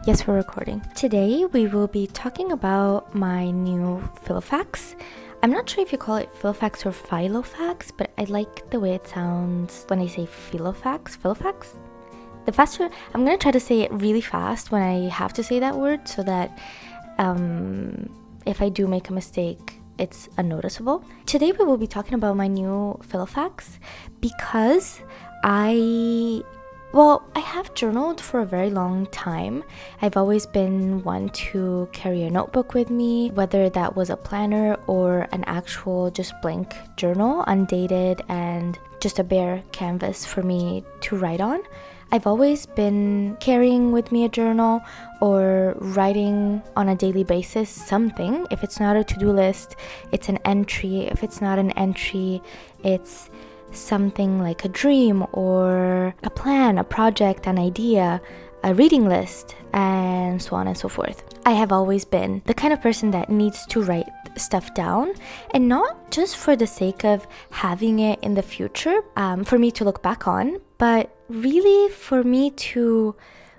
Yes, we're recording. Today we will be talking about my new Filofax. I'm not sure if you call it Filofax or Filofax, but I like the way it sounds when I say Filofax. Filofax? The faster, I'm going to try to say it really fast when I have to say that word so that if I do make a mistake, it's unnoticeable. Today we will be talking about my new Filofax because I have journaled for a very long time. I've always been one to carry a notebook with me, whether that was a planner or an actual just blank journal, undated and just a bare canvas for me to write on. I've always been carrying with me a journal or writing on a daily basis something. If it's not a to-do list, it's an entry. If it's not an entry, it's something like a dream or a plan, a project, an idea, a reading list, and so on and so forth. I have always been the kind of person that needs to write stuff down, and not just for the sake of having it in the future for me to look back on, but really for me to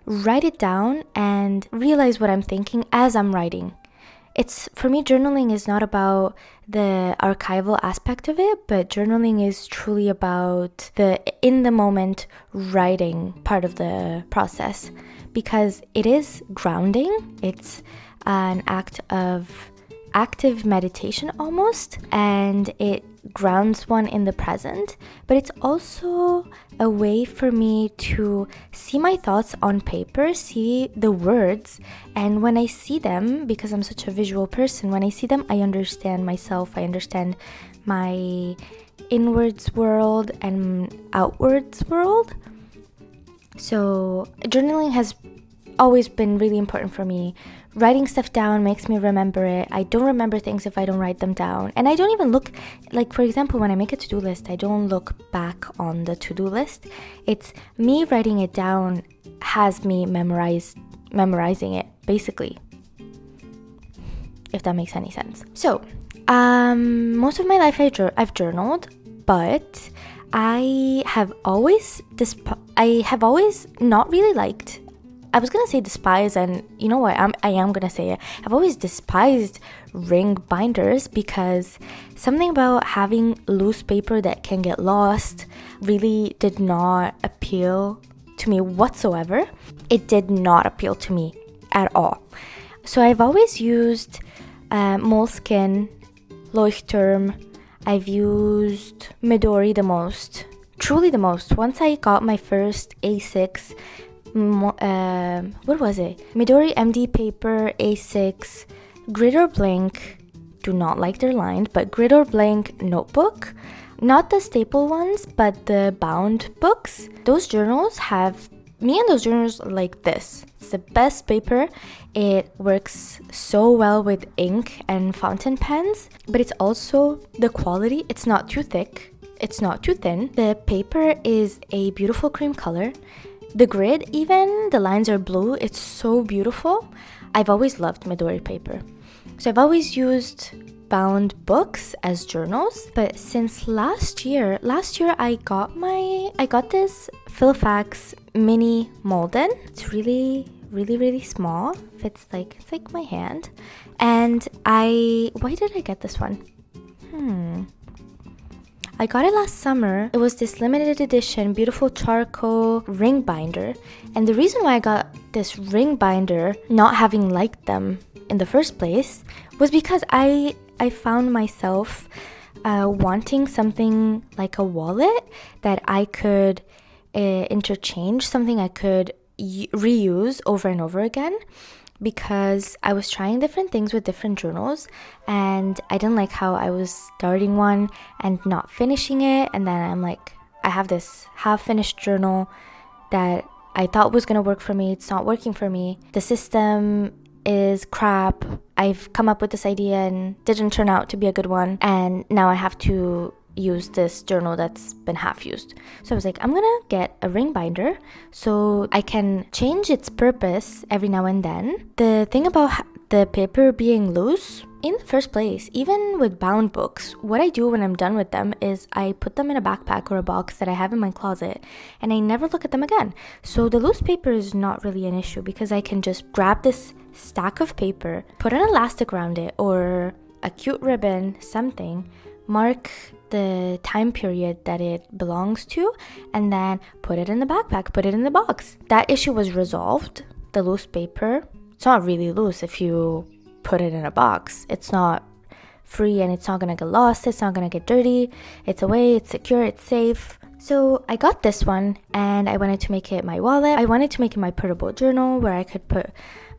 write it down and realize what I'm thinking as I'm writing. For me, journaling is not about the archival aspect of it, but journaling is truly about the in the moment writing part of the process, because it is grounding. It's an act of active meditation almost, and it grounds one in the present, but it's also a way for me to see my thoughts on paper, see the words, and when I see them, because I'm such a visual person, when I see them, I understand myself, I understand my inwards world and outwards world. So journaling has always been really important for me. Writing stuff down makes me remember it. I don't remember things if I don't write them down. And I don't even look, like for example, when I make a to-do list, I don't look back on the to-do list. It's me writing it down has me memorizing it, basically. If that makes any sense. So, most of my life I've journaled, but I have always not really liked, I was going to say despise, and you know what, I am going to say it. I've always despised ring binders because something about having loose paper that can get lost really did not appeal to me whatsoever. It did not appeal to me at all. So I've always used Moleskine, Leuchtturm. I've used Midori the most, truly the most. Once I got my first A6, what was it? Midori MD paper, A6, grid or blank, do not like their lined, but grid or blank notebook. Not the staple ones, but the bound books. Those journals like this. It's the best paper. It works so well with ink and fountain pens, but it's also the quality. It's not too thick. It's not too thin. The paper is a beautiful cream color. The grid, even, the lines are blue. It's so beautiful. I've always loved Midori paper. So I've always used bound books as journals. But since last year I got this Filofax mini Molden. It's really, really, really small. It's like my hand. And why did I get this one? I got it last summer. It was this limited edition, beautiful charcoal ring binder. And the reason why I got this ring binder, not having liked them in the first place, was because I found myself wanting something like a wallet that I could interchange, something I could reuse over and over again. Because I was trying different things with different journals, and I didn't like how I was starting one and not finishing it, and then I'm like, I have this half-finished journal that I thought was going to work for me. It's not working for me. The system is crap. I've come up with this idea and didn't turn out to be a good one, and now I have to use this journal that's been half used. So I was like, I'm gonna get a ring binder so I can change its purpose every now and then. The thing about the paper being loose in the first place, even with bound books, what I do when I'm done with them is I put them in a backpack or a box that I have in my closet, and I never look at them again. So the loose paper is not really an issue because I can just grab this stack of paper, put an elastic around it or a cute ribbon, something, mark the time period that it belongs to, and then put it in the backpack, put it in the box. That issue was resolved. The loose paper, it's not really loose if you put it in a box. It's not free and it's not gonna get lost, it's not gonna get dirty, it's away, it's secure, it's safe. So I got this one and I wanted to make it my wallet. I wanted to make it my portable journal where I could put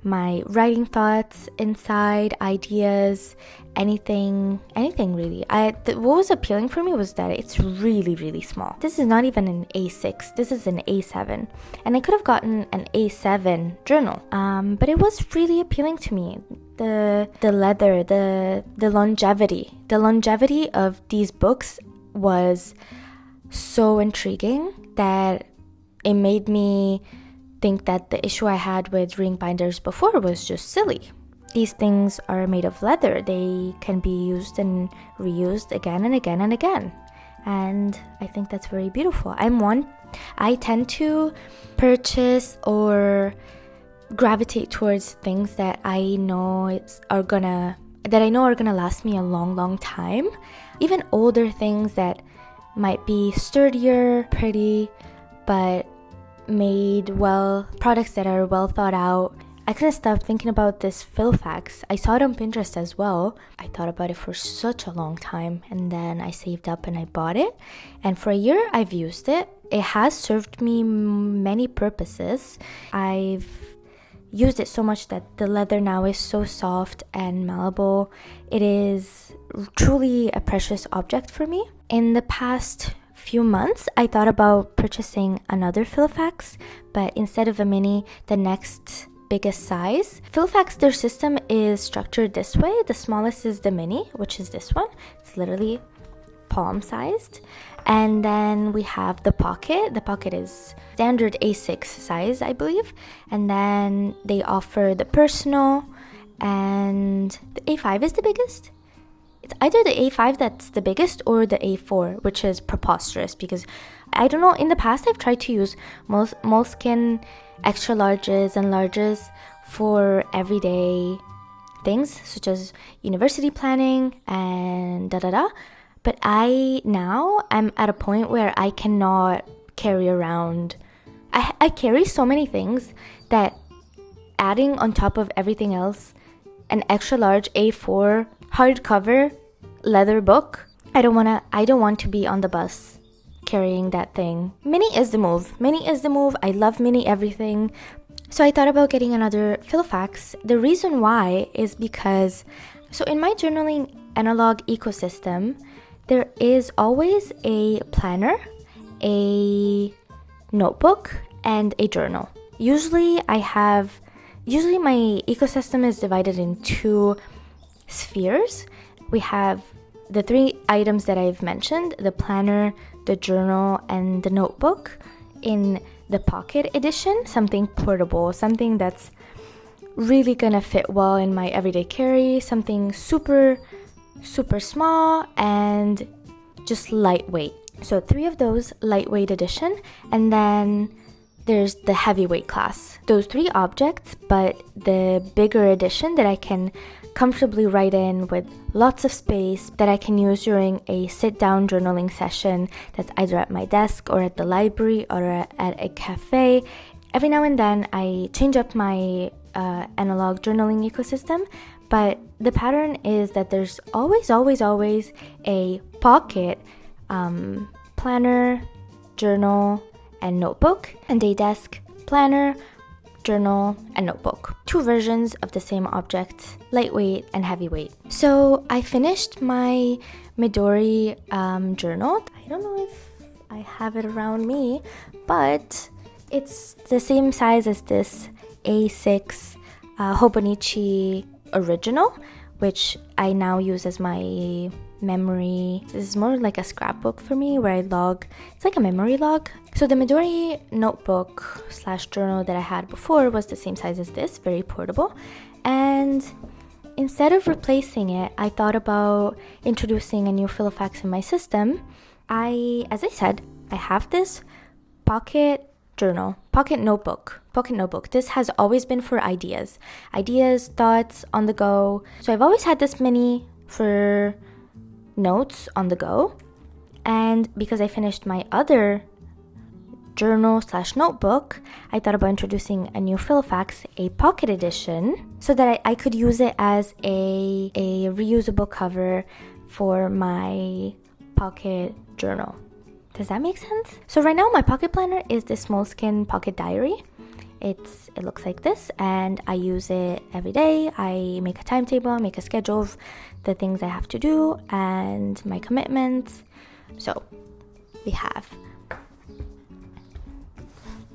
my writing thoughts inside, ideas, anything really. What was appealing for me was that it's really, really small. This is not even an A6, this is an A7. And I could have gotten an A7 journal, but it was really appealing to me. The leather, the longevity of these books was so intriguing that it made me think that the issue I had with ring binders before was just silly. These things are made of leather. They can be used and reused again and again and again. And I think that's very beautiful. I tend to purchase or gravitate towards things that I know are gonna last me a long, long time. Even older things that might be sturdier, pretty, but made well, products that are well thought out. I couldn't stop thinking about this Filofax. I saw it on Pinterest as well. I thought about it for such a long time, and then I saved up and I bought it. And for a year, I've used it. It has served me many purposes. I've used it so much that the leather now is so soft and malleable. It is truly a precious object for me. In the past few months, I thought about purchasing another Filofax, but instead of a mini, the next biggest size. Filofax, their system is structured this way. The smallest is the mini, which is this one. It's literally palm sized. And then we have the pocket. The pocket is standard A6 size, I believe. And then they offer the personal, and the A5 is the biggest. It's either the A5 that's the biggest or the A4, which is preposterous because I don't know, in the past I've tried to use moleskin extra larges and larges for everyday things such as university planning and but I'm at a point where I cannot carry around. I carry so many things that adding on top of everything else an extra large A4 hardcover leather book, I don't want to be on the bus carrying that thing. Mini is the move. I love mini everything. So I thought about getting another Filofax. The reason why is because, so in my journaling analog ecosystem, there is always a planner, a notebook, and a journal. Usually my ecosystem is divided in two spheres. We have the three items that I've mentioned, the planner, the journal, and the notebook in the pocket edition, something portable, something that's really gonna fit well in my everyday carry, something super, super small and just lightweight. So 3 of those, lightweight edition, and then there's the heavyweight class. Those 3 objects, but the bigger edition that I can comfortably write in with lots of space that I can use during a sit-down journaling session that's either at my desk or at the library or at a cafe. Every now and then I change up my analog journaling ecosystem, but the pattern is that there's always a pocket, planner, journal, and notebook, and a desk, planner, journal, and notebook. 2 versions of the same object, lightweight and heavyweight. So I finished my Midori journal. I don't know if I have it around me, but it's the same size as this A6 Hobonichi original, which I now use as my memory. This is more like a scrapbook for me where I log. It's like a memory log. So the Midori notebook / journal that I had before was the same size as this, very portable. And instead of replacing it, I thought about introducing a new Filofax in my system. As I said, I have this pocket journal, pocket notebook. This has always been for ideas, thoughts on the go. So I've always had this mini for notes on the go. And because I finished my other journal/notebook, I thought about introducing a new Filofax, a pocket edition, so that I could use it as a reusable cover for my pocket journal. Does that make sense? So right now my pocket planner is this Moleskine pocket diary. It looks like this, and I use it every day. I make a timetable, make a schedule of the things I have to do and my commitments. So we have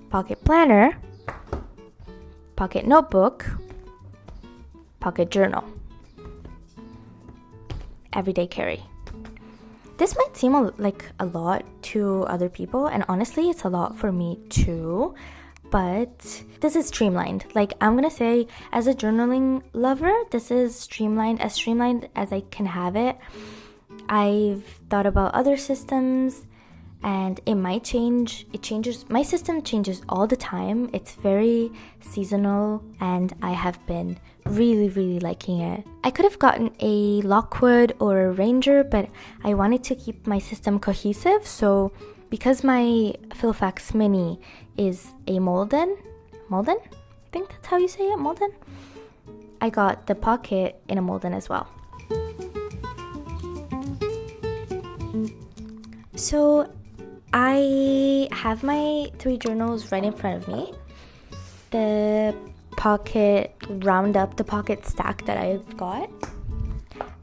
pocket planner, pocket notebook, pocket journal, everyday carry. This might seem like a lot to other people, and honestly, it's a lot for me too. But this is streamlined. Like, I'm gonna say, as a journaling lover, this is streamlined as I can have it. I've thought about other systems, and it might change. It changes. My system changes all the time. It's very seasonal, and I have been really, really liking it. I could have gotten a Lockwood or a Ranger, but I wanted to keep my system cohesive. So because my Filofax Mini is a Molden, I think that's how you say it, Molden, I got the pocket in a Molden as well. So I have my 3 journals right in front of me. The pocket roundup, the pocket stack that I've got.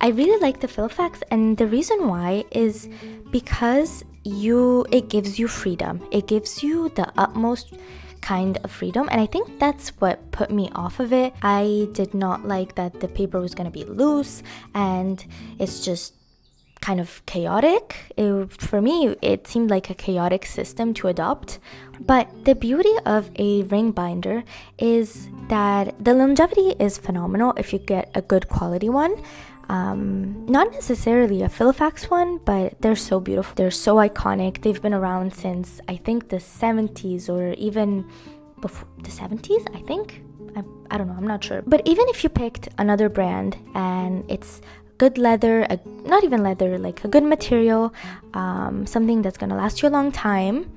I really like the Filofax, and the reason why is because it gives you freedom. It gives you the utmost kind of freedom, and I think that's what put me off of it. I did not like that the paper was going to be loose and it's just kind of chaotic. For me, it seemed like a chaotic system to adopt. But the beauty of a ring binder is that the longevity is phenomenal if you get a good quality one. Not necessarily a Filofax one, but they're so beautiful. They're so iconic. They've been around since, I think, the 70s or even before the 70s, I think. I don't know, I'm not sure. But even if you picked another brand and it's good leather, not even leather, like a good material, something that's gonna last you a long time,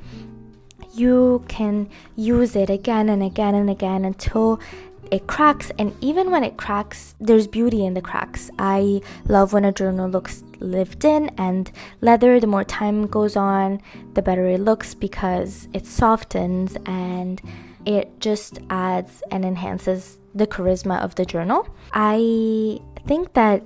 you can use it again and again and again until it cracks. And even when it cracks, there's beauty in the cracks. I love when a journal looks lived in, and leather, the more time goes on, the better it looks because it softens and it just adds and enhances the charisma of the journal. I think that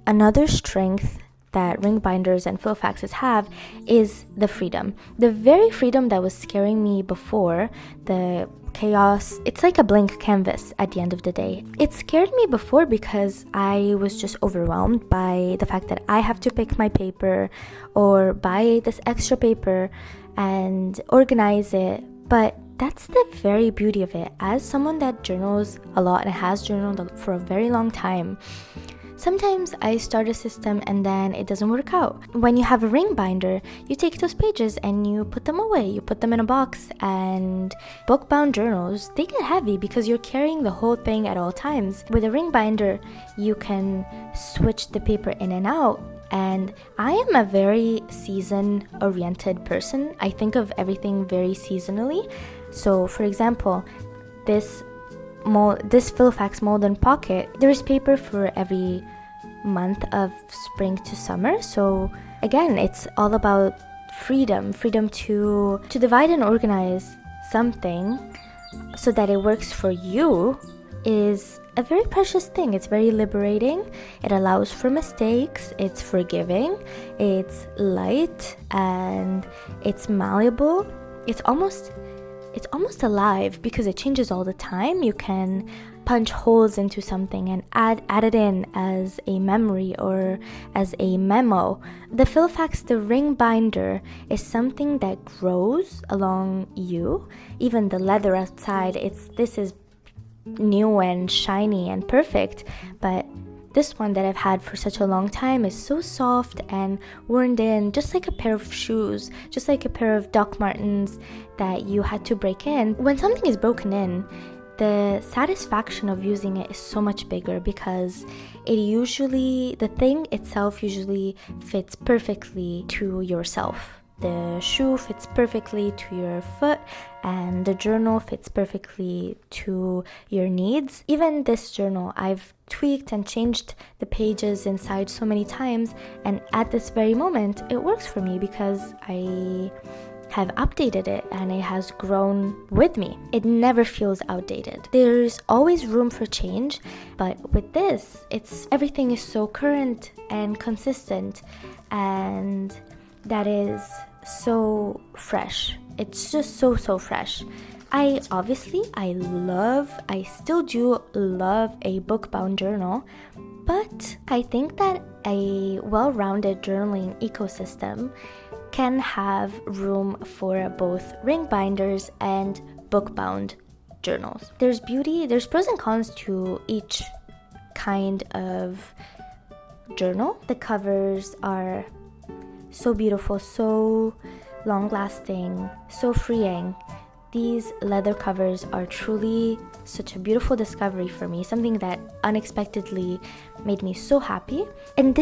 another strength that ring binders and Filofaxes have is the freedom. The very freedom that was scaring me before, the chaos. It's like a blank canvas at the end of the day. It scared me before because I was just overwhelmed by the fact that I have to pick my paper or buy this extra paper and organize it. But that's the very beauty of it. As someone that journals a lot and has journaled for a very long time, sometimes I start a system and then it doesn't work out. When you have a ring binder, you take those pages and you put them away. You put them in a box, and book-bound journals, they get heavy because you're carrying the whole thing at all times. With a ring binder, you can switch the paper in and out. And I am a very season-oriented person. I think of everything very seasonally. So, for example, this Filofax Molden Pocket, there is paper for every month of spring to summer. So again, it's all about freedom to divide and organize something so that it works for you is a very precious thing. It's very liberating. It allows for mistakes. It's forgiving. It's light and it's malleable. It's almost alive because it changes all the time. You can punch holes into something and add it in as a memory or as a memo. The Filofax, the ring binder, is something that grows along you. Even the leather outside, this is new and shiny and perfect, but this one that I've had for such a long time is so soft and worn in, just like a pair of shoes, just like a pair of Doc Martens that you had to break in. When something is broken in, the satisfaction of using it is so much bigger because the thing itself usually fits perfectly to yourself. The shoe fits perfectly to your foot, and the journal fits perfectly to your needs. Even this journal, I've tweaked and changed the pages inside so many times, and at this very moment, it works for me because I have updated it and it has grown with me. It never feels outdated. There's always room for change, but with this, everything is so current and consistent, and that is so fresh. It's just so fresh. I still do love a book-bound journal, but I think that a well-rounded journaling ecosystem can have room for both ring binders and book-bound journals. There's pros and cons to each kind of journal. The covers are so beautiful, so long-lasting, so freeing. These leather covers are truly such a beautiful discovery for me, something that unexpectedly made me so happy. And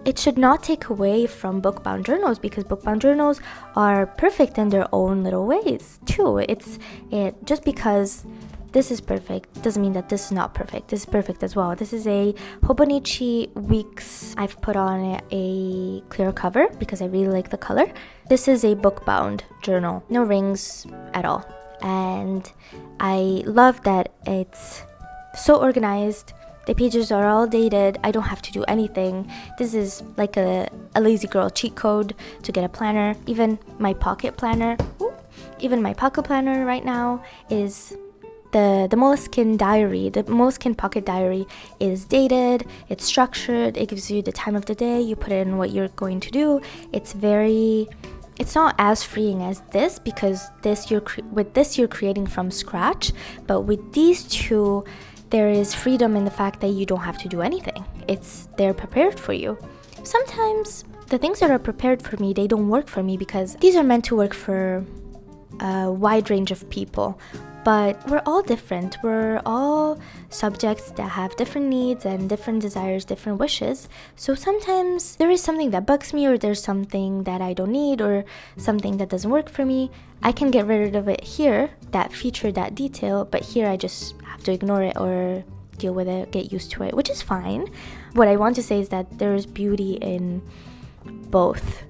it should not take away from book-bound journals, because book-bound journals are perfect in their own little ways too. Just because this is perfect doesn't mean that this is not perfect. This is perfect as well. This is a Hobonichi Weeks. I've put on a clear cover because I really like the color. This is a book-bound journal, no rings at all. And I love that it's so organized. The pages are all dated. I don't have to do anything. This is like a lazy girl cheat code to get a planner. Even my pocket planner right now is the Moleskine diary. The Moleskine pocket diary is dated, it's structured, it gives you the time of the day, you put in what you're going to do. It's not as freeing as this, because with this you're creating from scratch, but with these two there is freedom in the fact that you don't have to do anything. They're prepared for you. Sometimes the things that are prepared for me, they don't work for me because these are meant to work for a wide range of people. But we're all different. We're all subjects that have different needs and different desires, different wishes. So sometimes there is something that bugs me, or there's something that I don't need, or something that doesn't work for me. I can get rid of it here, that feature, that detail, but here I just have to ignore it or deal with it, get used to it, which is fine. What I want to say is that there's beauty in both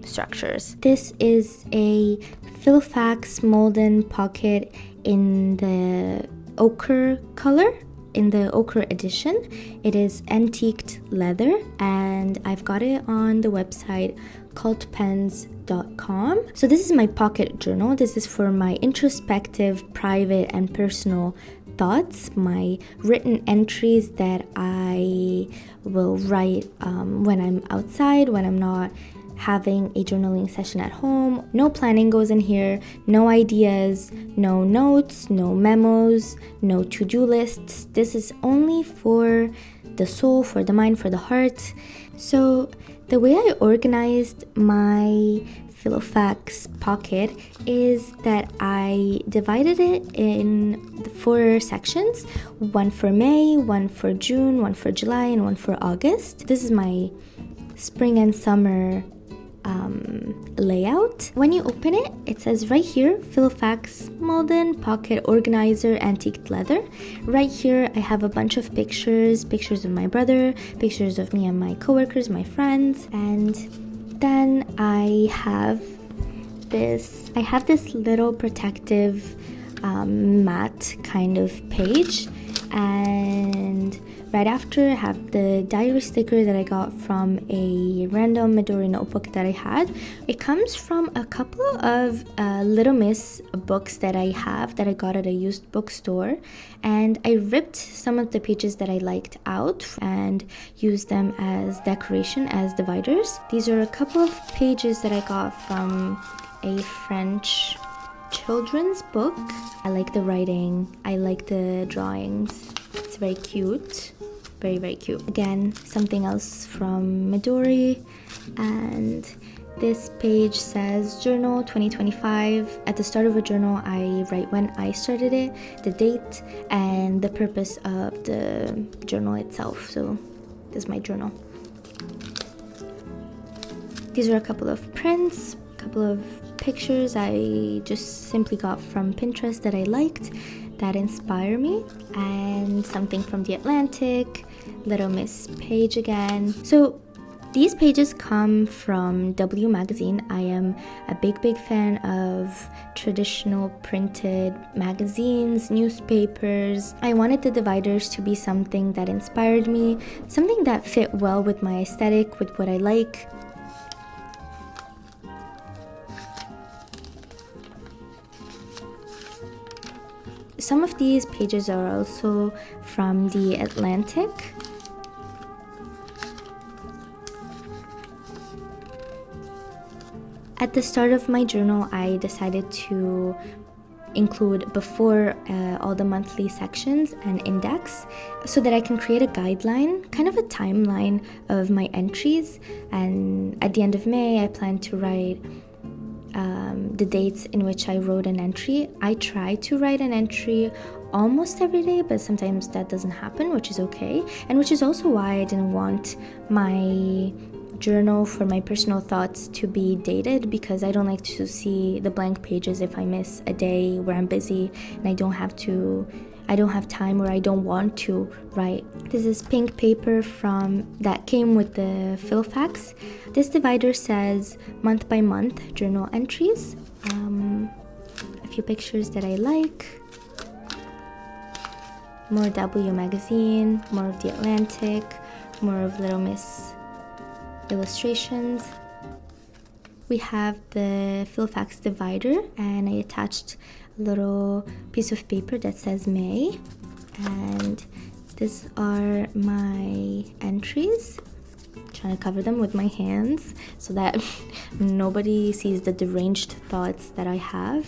structures. This is a Filofax Molden pocket in the ochre color, in the ochre edition. It is antiqued leather, and I've got it on the website cultpens.com. So this is my pocket journal. This is for my introspective, private, and personal thoughts, my written entries that I will write when I'm outside, when I'm not having a journaling session at home. No planning goes in here, no ideas, no notes, no memos, no to-do lists. This is only for the soul, for the mind, for the heart. So the way I organized my Filofax pocket is that I divided it in 4 sections, one for May, one for June, one for July, and one for August. This is my spring and summer layout. When you open it, it says right here, Filofax Molden Pocket Organizer Antique Leather. Right here, I have a bunch of pictures of my brother, pictures of me and my coworkers, my friends, and then I have this little protective matte kind of page, and right after I have the diary sticker that I got from a random Midori notebook that I had. It comes from a couple of Little Miss books that I got at a used bookstore, and I ripped some of the pages that I liked out and used them as decoration, as dividers. These are a couple of pages that I got from a French children's book. I like the writing, I like the drawings, it's very cute. Very, very cute. Again, something else from Midori. And this page says Journal 2025. At the start of a journal, I write when I started it, the date, and the purpose of the journal itself. So this is my journal. These are a couple of prints, a couple of pictures I just simply got from Pinterest that I liked, that inspire me, and something from The Atlantic, Little Miss page again. So these pages come from W Magazine. I am a big fan of traditional printed magazines, newspapers. I wanted the dividers to be something that inspired me, something that fit well with my aesthetic, with what I like. Some of these pages are also from The Atlantic. At the start of my journal, I decided to include before all the monthly sections an index so that I can create a guideline, kind of a timeline of my entries. And at the end of May, I plan to write the dates in which I wrote an entry. I try to write an entry almost every day, but sometimes that doesn't happen, which is okay, and which is also why I didn't want my journal for my personal thoughts to be dated, because I don't like to see the blank pages if I miss a day where I'm busy and I don't have time, or I don't want to write. This is pink paper that came with the Filofax. This divider says month by month journal entries. A few pictures that I like. More W Magazine, more of The Atlantic, more of Little Miss illustrations. We have the Filofax divider, and I attached a little piece of paper that says May, and these are my entries. I'm trying to cover them with my hands so that nobody sees the deranged thoughts that I have.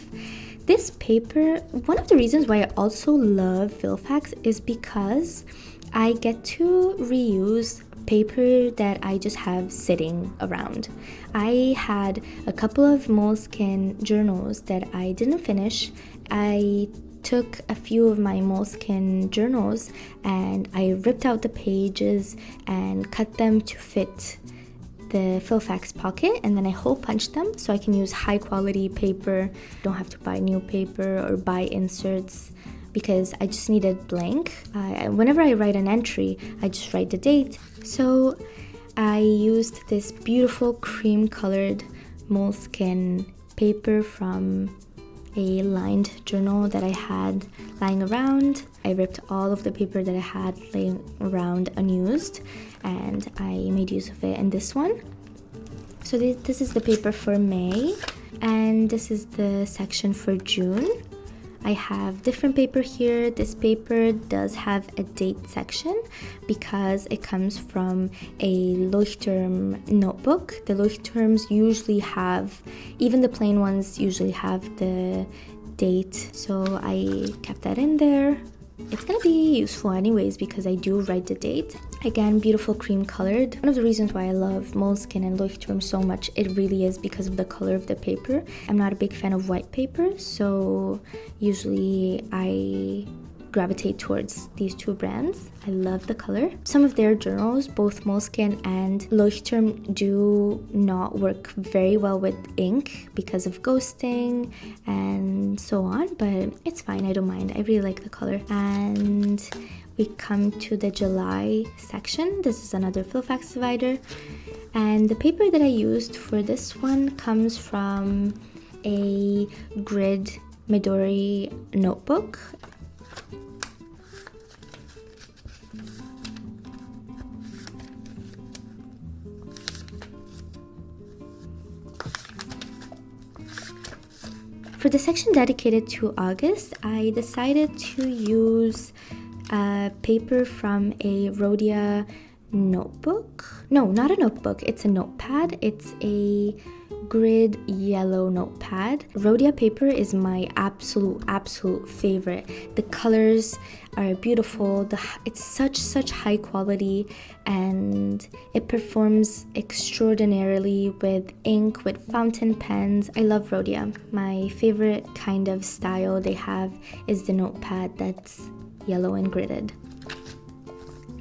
This paper, one of the reasons why I also love Filofax is because I get to reuse paper that I just have sitting around. I had a couple of Moleskine journals that I didn't finish. I took a few of my Moleskine journals and I ripped out the pages and cut them to fit the Filofax pocket, and then I hole punched them so I can use high quality paper. Don't have to buy new paper or buy inserts, because I just needed blank. Whenever I write an entry, I just write the date. So I used this beautiful cream colored Moleskine paper from a lined journal that I had lying around. I ripped all of the paper that I had laying around unused, and I made use of it in this one. So this is the paper for May, and this is the section for June. I have different paper here. This paper does have a date section because it comes from a Leuchtturm notebook. The Leuchtturms usually have, even the plain ones usually have the date, so I kept that in there. It's gonna be useful anyways because I do write the date. Again, beautiful cream colored. One of the reasons why I love Moleskine and Leuchtturm so much, it really is because of the color of the paper. I'm not a big fan of white paper, so usually I gravitate towards these two brands. I love the color. Some of their journals, both Moleskine and Leuchtturm, do not work very well with ink because of ghosting and so on, but it's fine, I don't mind. I really like the color. And we come to the July section. This is another Filofax divider, and the paper that I used for this one comes from a grid Midori notebook. For the section dedicated to August, I decided to use paper from a Rhodia notebook. No, not a notebook. It's a notepad. It's a grid yellow notepad. Rhodia paper is my absolute favorite. The colors are beautiful. It's such high quality, and it performs extraordinarily with ink, with fountain pens. I love Rhodia. My favorite kind of style they have is the notepad that's yellow and gridded.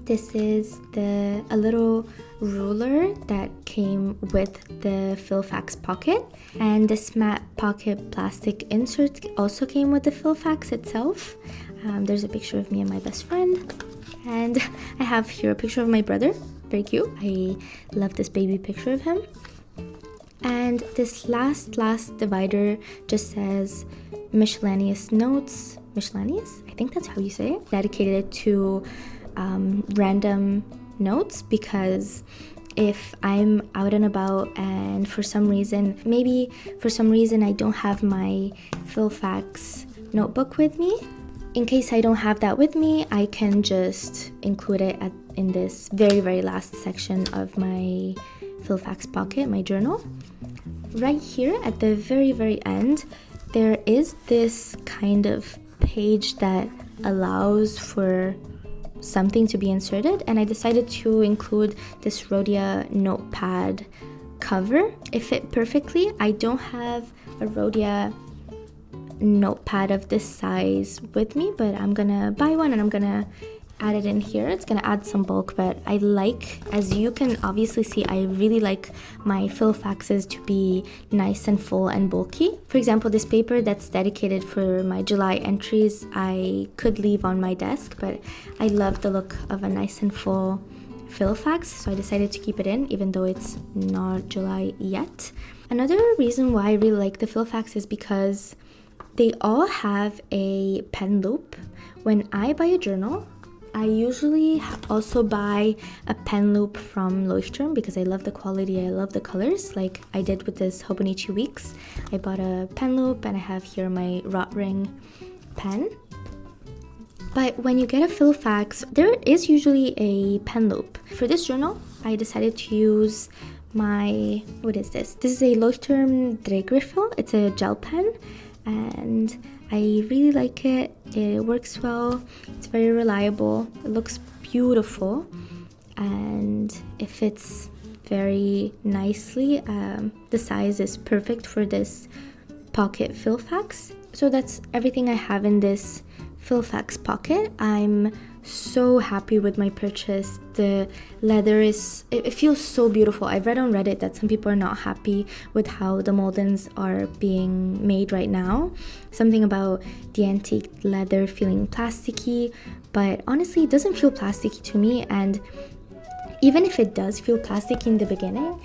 This is a little ruler that came with the Filofax pocket, and this matte pocket plastic insert also came with the Filofax itself. There's a picture of me and my best friend, and I have here a picture of my brother, very cute. I love this baby picture of him. And this last divider just says miscellaneous notes. Miscellaneous? I think that's how you say it. Dedicated to random notes, because if I'm out and about and for some reason I don't have my Filofax notebook with me, in case I don't have that with me, I can just include it in this very last section of my Filofax pocket, my journal. Right here at the very end, there is this kind of page that allows for something to be inserted, and I decided to include this Rhodia notepad cover. It fit perfectly. I don't have a Rhodia notepad of this size with me, but I'm gonna buy one and I'm gonna add it in here. It's gonna add some bulk, but I like, as you can obviously see, I really like my Filofaxes to be nice and full and bulky. For example, this paper that's dedicated for my July entries, I could leave on my desk, but I love the look of a nice and full Filofax, so I decided to keep it in, even though it's not July yet. Another reason why I really like the Filofax is because they all have a pen loop. When I buy a journal, I usually also buy a pen loop from Leuchtturm because I love the quality, I love the colors, like I did with this Hobonichi Weeks. I bought a pen loop and I have here my Rotring pen. But when you get a Filofax, there is usually a pen loop. For this journal, I decided to use my, what is this? This is a Leuchtturm Drehgriffel. It's a gel pen, and I really like it. It works well. It's very reliable. It looks beautiful, and it fits very nicely. The size is perfect for this pocket Filofax. So that's everything I have in this Filofax pocket. I'm so happy with my purchase. The leather it feels so beautiful. I've read on Reddit that some people are not happy with how the Moldens are being made right now. Something about the antique leather feeling plasticky, but honestly it doesn't feel plasticky to me. And even if it does feel plastic in the beginning,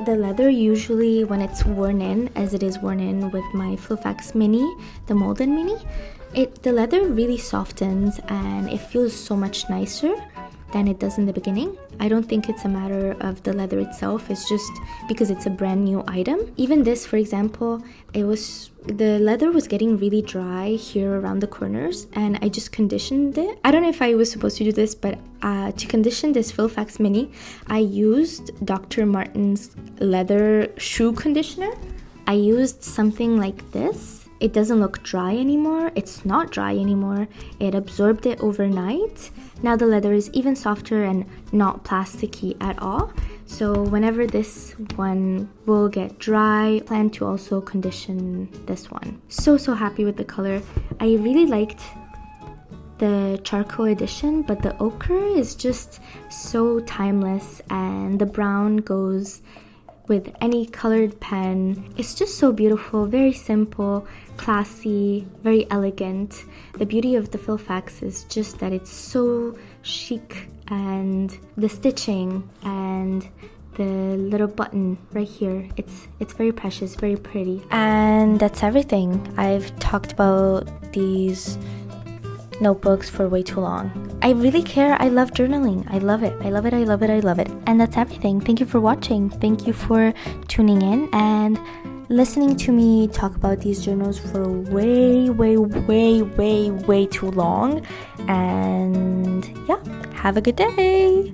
the leather usually, when it's worn in, as it is worn in with my Filofax Mini, the Molden Mini, the leather really softens and it feels so much nicer than it does in the beginning. I don't think it's a matter of the leather itself, it's just because it's a brand new item. Even this, for example, the leather was getting really dry here around the corners, and I just conditioned it. I don't know if I was supposed to do this, but to condition this Filofax Mini, I used Dr. Martens leather shoe conditioner. I used something like this. It doesn't look dry anymore. It's not dry anymore. It absorbed it overnight. Now the leather is even softer and not plasticky at all. So whenever this one will get dry, I plan to also condition this one. So happy with the color. I really liked the charcoal edition, but the ochre is just so timeless, and the brown goes with any colored pen. It's just so beautiful, very simple, classy, very elegant. The beauty of the Filofax is just that it's so chic, and the stitching and the little button right here, it's very precious, very pretty. And that's everything. I've talked about these notebooks for way too long. I really care. I love journaling. I love it. I love it. I love it. I love it. And that's everything. Thank you for watching. Thank you for tuning in and listening to me talk about these journals for way too long. And yeah, have a good day.